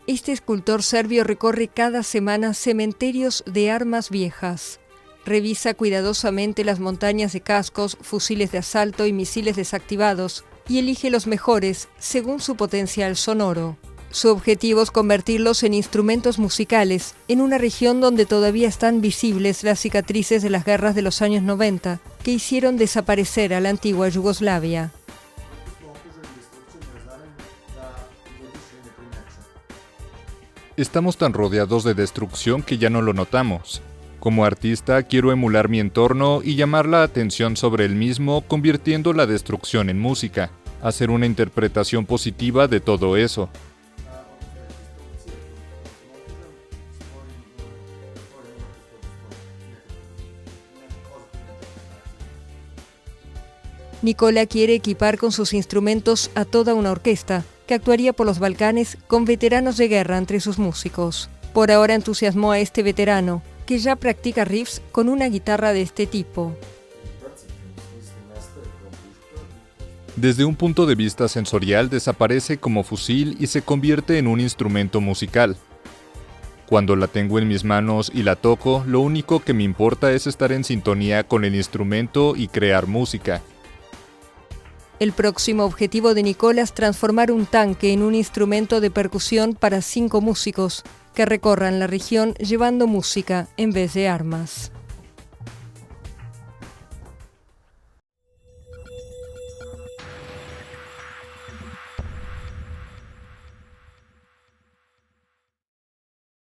Este escultor serbio recorre cada semana cementerios de armas viejas. Revisa cuidadosamente las montañas de cascos, fusiles de asalto y misiles desactivados y elige los mejores según su potencial sonoro. Su objetivo es convertirlos en instrumentos musicales en una región donde todavía están visibles las cicatrices de las guerras de los años 90 que hicieron desaparecer a la antigua Yugoslavia. Estamos tan rodeados de destrucción que ya no lo notamos. Como artista quiero emular mi entorno y llamar la atención sobre el mismo, convirtiendo la destrucción en música, hacer una interpretación positiva de todo eso. Nikola quiere equipar con sus instrumentos a toda una orquesta, que actuaría por los Balcanes con veteranos de guerra entre sus músicos. Por ahora entusiasmó a este veterano, que ya practica riffs con una guitarra de este tipo. Desde un punto de vista sensorial desaparece como fusil y se convierte en un instrumento musical. Cuando la tengo en mis manos y la toco, lo único que me importa es estar en sintonía con el instrumento y crear música. El próximo objetivo de Nikola es transformar un tanque en un instrumento de percusión para 5 músicos que recorran la región llevando música en vez de armas.